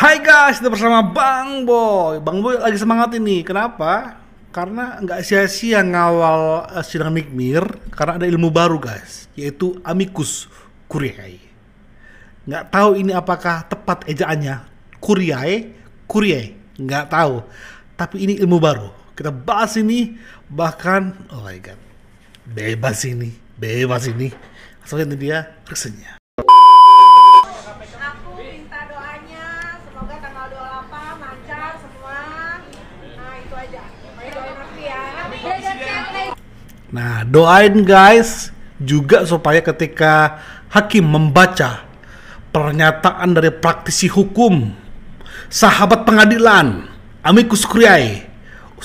Hai guys, kita bersama Bang Boy. Bang Boy lagi semangat ini. Kenapa? Karena nggak sia-sia ngawal sidang Nikmir. Karena ada ilmu baru guys, yaitu amicus curiae. Nggak tahu ini apakah tepat ejaannya curiae, curiae. Nggak tahu. Tapi ini ilmu baru. Kita bahas ini, bahkan oh my god, bebas ini. Langsung ini dia reaksinya. Aku minta doanya, semoga tanggal 28 lancar semua. Nah itu aja, doain aku ya. Nah, doain guys juga supaya ketika hakim membaca pernyataan dari praktisi hukum, sahabat pengadilan, amicus curiae,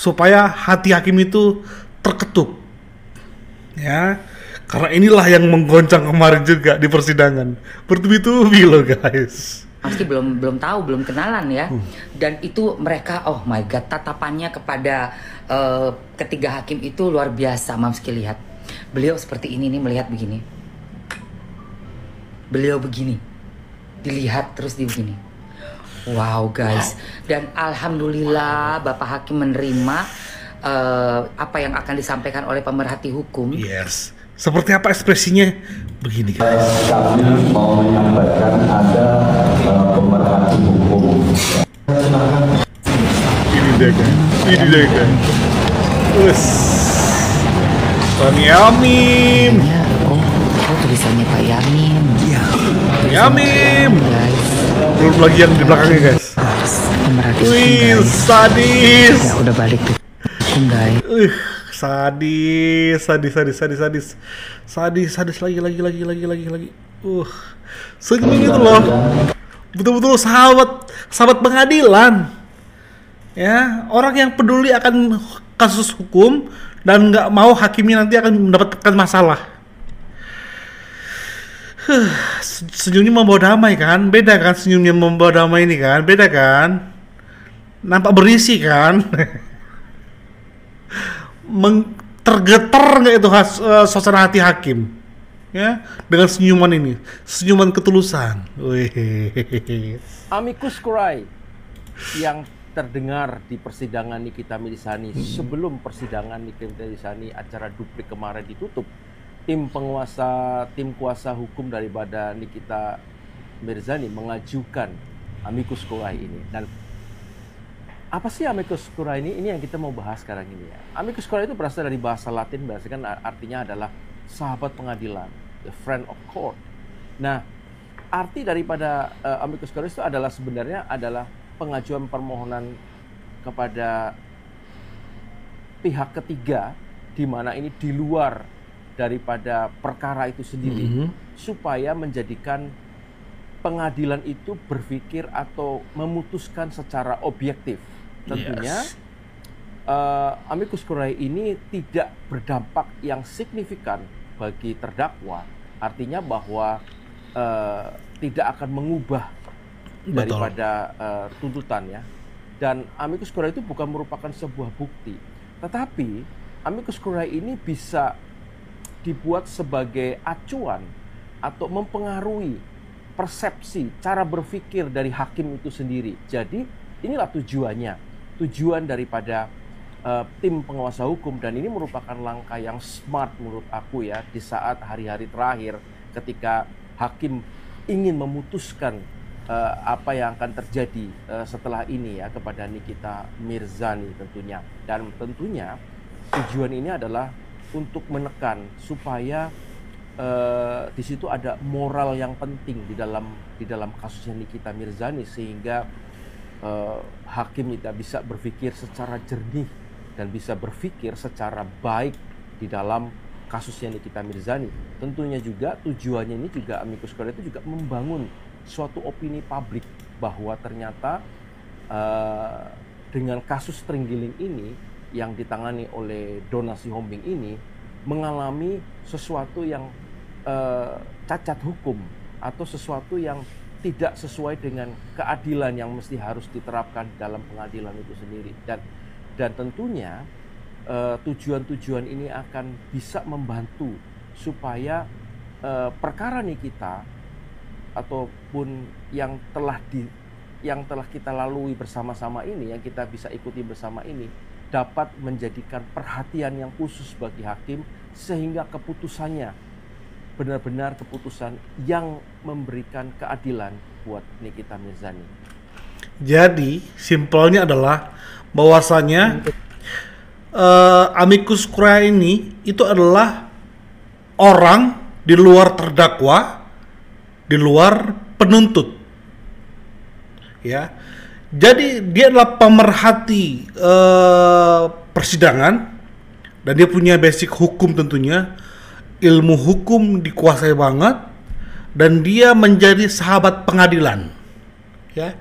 supaya hati hakim itu terketuk. Ya, karena inilah yang menggoncang kemarin juga di persidangan. Bertubi-tubi loh guys. Pasti belum tahu, belum kenalan ya. Dan itu mereka, oh my god, tatapannya kepada ketiga hakim itu luar biasa. Mamski lihat, beliau seperti ini nih, melihat begini. Beliau begini, dilihat terus di begini. Wow guys, dan alhamdulillah Bapak Hakim menerima apa yang akan disampaikan oleh pemerhati hukum. Yes. Seperti apa ekspresinya? Begini guys. Kami mau menyampaikan ada pemerhati hukum. Ini dia guys. Us. Bang Yamim. Ya, oh tulisannya Pak Yamin. Iya. Yamim. Guys, Belum lagi yang di belakangnya guys. pemerhati hukum Wih, guys. sadis. Ya udah balik tuh hukum guys. Sadis lagi. Senyum gitu loh. Betul-betul sahabat pengadilan. Ya, orang yang peduli akan kasus hukum dan nggak mau hakimnya nanti akan mendapatkan masalah. Senyumnya membawa damai kan? Beda kan senyumnya membawa damai ini kan? Beda kan? Nampak berisi kan? Tergetar nggak itu suasana hati hakim ya dengan senyuman ini, senyuman ketulusan. Wih. Amicus curiae yang terdengar di persidangan Nikita Mirzani sebelum persidangan Nikita Mirzani acara duplik kemarin ditutup, tim kuasa hukum daripada Nikita Mirzani mengajukan amicus curiae ini. Dan apa sih amicus curiae ini? Ini yang kita mau bahas sekarang ini ya. Amicus curiae itu berasal dari bahasa Latin, kan artinya adalah sahabat pengadilan, the friend of court. Nah, arti daripada amicus curiae itu adalah sebenarnya adalah pengajuan permohonan kepada pihak ketiga di mana ini di luar daripada perkara itu sendiri, supaya menjadikan pengadilan itu berpikir atau memutuskan secara objektif. Tentunya amicus curiae ini tidak berdampak yang signifikan bagi terdakwa, artinya bahwa tidak akan mengubah daripada tuntutan ya. Dan amicus curiae itu bukan merupakan sebuah bukti, tetapi amicus curiae ini bisa dibuat sebagai acuan atau mempengaruhi persepsi, cara berpikir dari hakim itu sendiri. Jadi inilah tujuan daripada tim penguasa hukum, dan ini merupakan langkah yang smart menurut aku ya, di saat hari-hari terakhir ketika hakim ingin memutuskan apa yang akan terjadi setelah ini ya kepada Nikita Mirzani tentunya. Dan tentunya tujuan ini adalah untuk menekan supaya di situ ada moral yang penting di dalam kasusnya Nikita Mirzani, sehingga hakim tidak bisa berpikir secara jernih dan bisa berpikir secara baik di dalam kasusnya Nikita Mirzani. Tentunya juga tujuannya ini juga amicus curiae itu juga membangun suatu opini publik bahwa ternyata dengan kasus terenggiling ini yang ditangani oleh Donna Sihombing ini mengalami sesuatu yang cacat hukum atau sesuatu yang tidak sesuai dengan keadilan yang mesti harus diterapkan dalam pengadilan itu sendiri. Dan tentunya tujuan-tujuan ini akan bisa membantu supaya perkara Nikita ataupun yang telah yang telah kita lalui bersama-sama ini, yang kita bisa ikuti bersama ini, dapat menjadikan perhatian yang khusus bagi hakim, sehingga keputusannya benar-benar keputusan yang memberikan keadilan buat Nikita Mirzani. Jadi simpelnya adalah bahwasanya amicus curiae ini itu adalah orang di luar terdakwa, di luar penuntut, ya. Jadi dia adalah pemerhati persidangan dan dia punya basic hukum tentunya, ilmu hukum dikuasai banget, dan dia menjadi sahabat pengadilan, ya.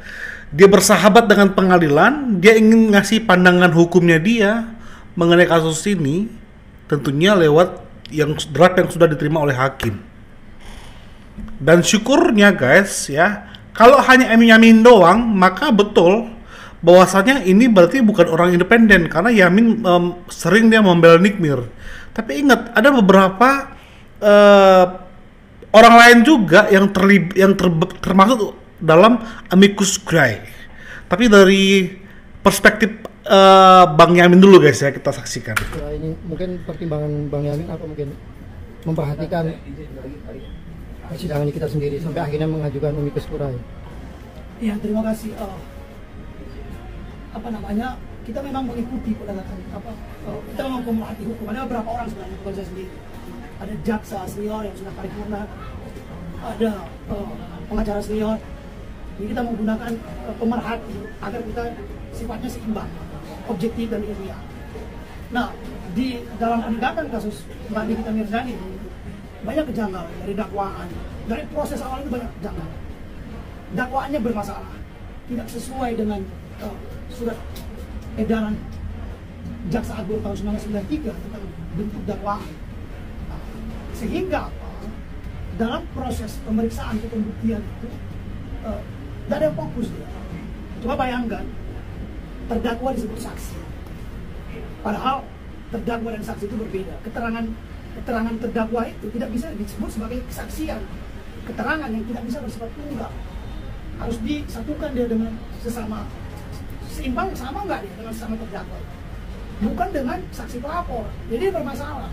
Dia bersahabat dengan pengadilan, dia ingin ngasih pandangan hukumnya dia mengenai kasus ini, tentunya lewat yang draft yang sudah diterima oleh hakim. Dan syukurnya guys ya, kalau hanya Yamin doang, maka betul bahwasanya ini berarti bukan orang independen, karena Yamin sering dia membela Nikmir. Tapi ingat, ada beberapa orang lain juga yang termasuk dalam amicus curiae. Tapi dari perspektif Bang Yamin dulu guys ya, kita saksikan. Ya, ini mungkin pertimbangan Bang Yamin apa mungkin memperhatikan persidangan kita sendiri sampai akhirnya mengajukan amicus curiae. Ya, terima kasih. Kita memang mengikuti penegakan kita memang pemerhati hukum. Ada beberapa orang sebenarnya, bukan saya sendiri. Ada jaksa senior yang sudah paripurna, ada pengacara senior. Jadi kita menggunakan pemerhati agar kita sifatnya seimbang, objektif dan ilmiah. Nah, di dalam penegakan kasus Mbak Nikita Mirzani banyak kejanggalan dari dakwaan, dari proses awal itu banyak kejanggalan. Dakwaannya bermasalah, tidak sesuai dengan surat edaran Jaksa Agung tahun 1993 tentang bentuk dakwaan. Nah, sehingga dalam proses pemeriksaan atau pembuktian itu tidak ada yang fokus dia. Coba bayangkan, terdakwa disebut saksi, padahal terdakwa dan saksi itu berbeda. Keterangan terdakwa itu tidak bisa disebut sebagai kesaksian, keterangan yang tidak bisa bersifat tunggal, harus disatukan dia dengan sesama, seimbang sama nggak dia dengan sesama terdakwa, bukan dengan saksi pelapor. Jadi bermasalah,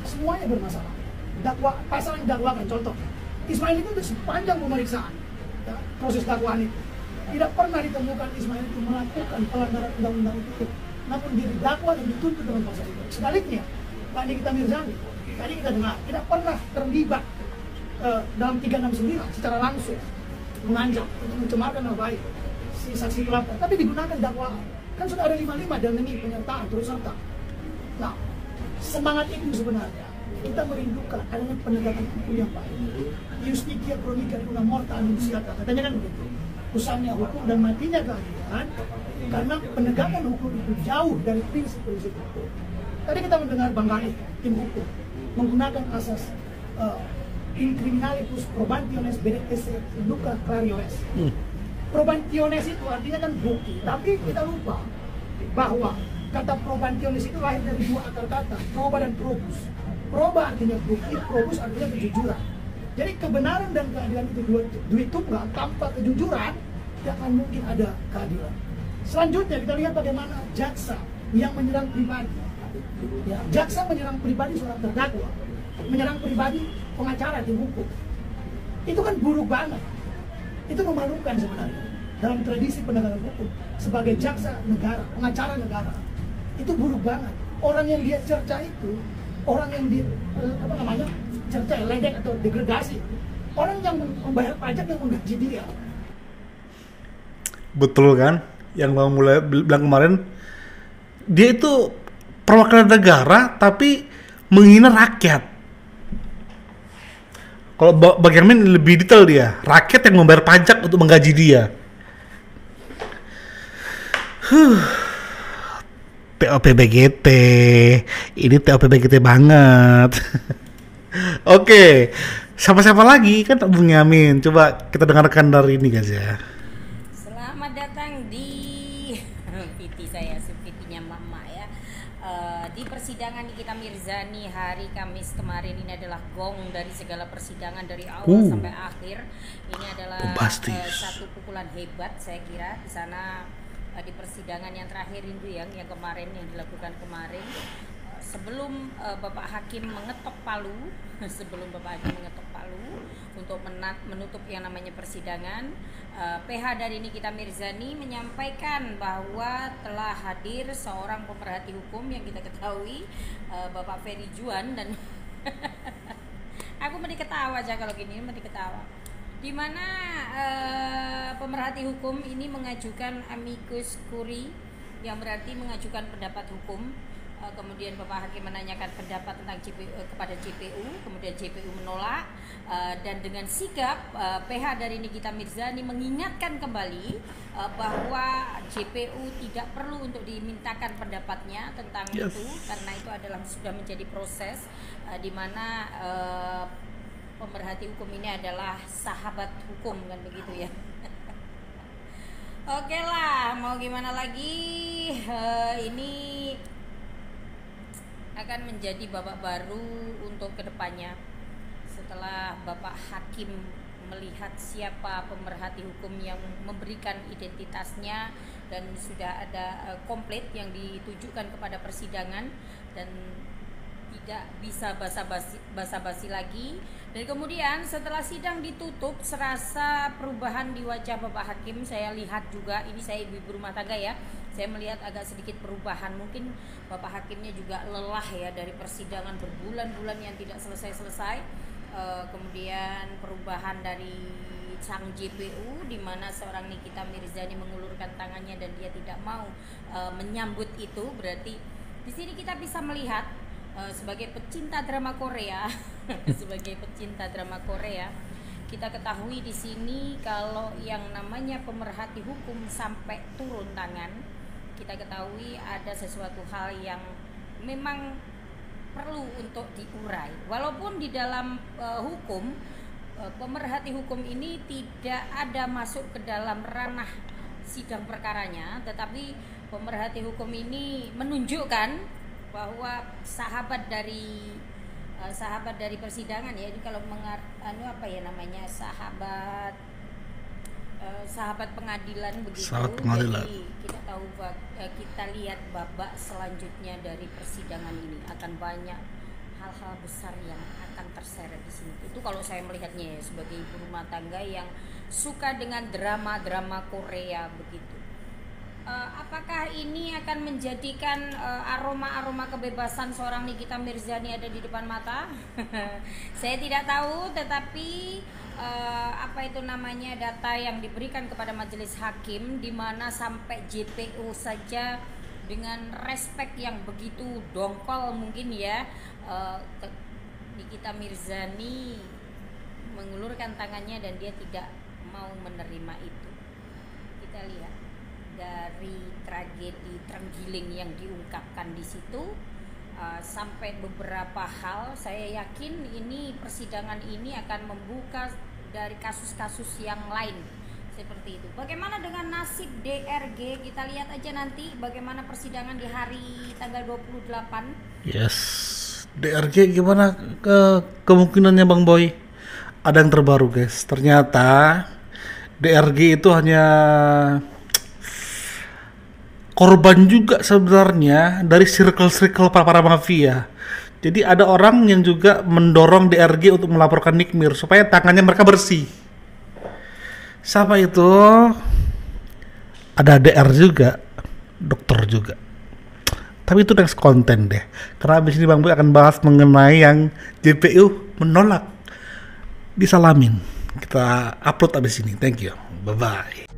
semuanya bermasalah. Pasal yang didakwakan, contoh Ismail itu sepanjang pemeriksaan ya, proses dakwaan itu tidak pernah ditemukan Ismail itu melakukan pelanggaran undang-undang itu, namun dia didakwa dan dituntut dengan pasal itu. Sebaliknya, Mbak Nikita Mirzani tadi kita dengar tidak pernah terlibat dalam 369 secara langsung mengancam untuk mencemarkan nama baik si saksi pelapor, tapi digunakan dakwaan. Kan sudah ada 55 dan demi penyertaan terus serta. Nah, semangat itu sebenarnya kita merindukan adanya penegakan hukum yang baik. Justitia kronika di unam morta annunciata, katanya kan begitu. Usahanya hukum dan matinya keadilan, karena penegakan hukum itu jauh dari prinsip-prinsip hukum. Tadi kita mendengar Bang Galit, tim hukum, menggunakan asas in criminalibus probationes vedet esse lucra clariores. Probationes itu artinya kan bukti, tapi kita lupa bahwa kata probationes itu lahir dari dua akar kata, proba dan probus. Proba artinya bukti, probus artinya kejujuran. Jadi kebenaran dan keadilan itu dua tunggal. Tanpa kejujuran tidak akan mungkin ada keadilan. Selanjutnya kita lihat bagaimana jaksa yang menyerang pribadi. Ya, jaksa menyerang pribadi seorang terdakwa, menyerang pribadi pengacara tim hukum. Itu kan buruk banget. Itu memalukan sebenarnya dalam tradisi penegakan hukum. Sebagai jaksa negara, pengacara negara, itu buruk banget. Orang yang dia cerca itu, orang yang dia cerca, ledek atau degradasi, orang yang membayar pajak yang menggaji dia. Betul kan? Yang Bang mulai bilang kemarin, dia itu perwakilan negara tapi menghina rakyat. Kalau bagaimana lebih detail dia, rakyat yang membayar pajak untuk menggaji dia. TOP-BGT, ini TOP-BGT banget. Oke, siapa-siapa lagi kan Bung Yamin? Coba kita dengarkan dari ini guys ya. Selamat datang di PT saya, PT-nya Mama ya. Di persidangan Nikita Mirzani hari Kamis kemarin kemarin ini adalah gong dari segala persidangan dari awal sampai akhir. Ini adalah satu pukulan hebat saya kira di sana di persidangan yang terakhir itu yang kemarin yang dilakukan kemarin. Sebelum Bapak Hakim mengetok palu, untuk menutup yang namanya persidangan, PH dari Nikita Mirzani menyampaikan bahwa telah hadir seorang pemerhati hukum yang kita ketahui, Bapak Ferry Juan, dan aku mau diketawa aja kalau gini, mau diketawa. Di mana pemerhati hukum ini mengajukan amicus curiae, yang berarti mengajukan pendapat hukum. Kemudian Bapak Hakim menanyakan pendapat tentang kepada JPU, kemudian JPU menolak, dan dengan sigap PH dari Nikita Mirzani mengingatkan kembali bahwa JPU tidak perlu untuk dimintakan pendapatnya tentang itu, karena itu adalah sudah menjadi proses di mana pemerhati hukum ini adalah sahabat hukum, kan begitu ya. Oke lah, mau gimana lagi, ini akan menjadi babak baru untuk kedepannya setelah Bapak Hakim melihat siapa pemerhati hukum yang memberikan identitasnya dan sudah ada komplit yang ditujukan kepada persidangan dan tidak bisa basa-basi lagi. Dan kemudian setelah sidang ditutup, serasa perubahan di wajah Bapak Hakim saya lihat juga. Ini saya ibu rumah tangga ya, saya melihat agak sedikit perubahan. Mungkin Bapak Hakimnya juga lelah ya dari persidangan berbulan-bulan yang tidak selesai-selesai. Kemudian perubahan dari sang JPU, di mana seorang Nikita Mirzani mengulurkan tangannya dan dia tidak mau menyambut itu. Berarti di sini kita bisa melihat sebagai pecinta drama Korea, kita ketahui di sini kalau yang namanya pemerhati hukum sampai turun tangan, kita ketahui ada sesuatu hal yang memang perlu untuk diurai. Walaupun di dalam hukum, pemerhati hukum ini tidak ada masuk ke dalam ranah sidang perkaranya, tetapi pemerhati hukum ini menunjukkan bahwa sahabat dari persidangan ya, ini kalau sahabat pengadilan begitu. Jadi kita tahu, kita lihat babak selanjutnya dari persidangan ini akan banyak hal-hal besar yang akan terseret di sini. Itu kalau saya melihatnya ya, sebagai ibu rumah tangga yang suka dengan drama-drama Korea begitu. Apakah ini akan menjadikan aroma-aroma kebebasan seorang Nikita Mirzani ada di depan mata? Saya tidak tahu, tetapi data yang diberikan kepada majelis hakim, di mana sampai JPU saja dengan respek yang begitu dongkol mungkin ya, Nikita Mirzani mengulurkan tangannya dan dia tidak mau menerima itu. Kita lihat dari tragedi terenggiling yang diungkapkan di situ, sampai beberapa hal, saya yakin ini persidangan ini akan membuka dari kasus-kasus yang lain seperti itu. Bagaimana dengan nasib DRG? Kita lihat aja nanti bagaimana persidangan di hari tanggal 28. Yes, DRG gimana kemungkinannya Bang Boy? Ada yang terbaru guys, ternyata DRG itu hanya korban juga sebenarnya dari circle-circle para mafia. Jadi ada orang yang juga mendorong DRG untuk melaporkan Nikmir supaya tangannya mereka bersih. Sama itu ada DR juga, dokter juga. Tapi itu next konten deh. Karena abis ini Bang Boy akan bahas mengenai yang JPU menolak disalamin. Kita upload abis ini. Thank you. Bye-bye.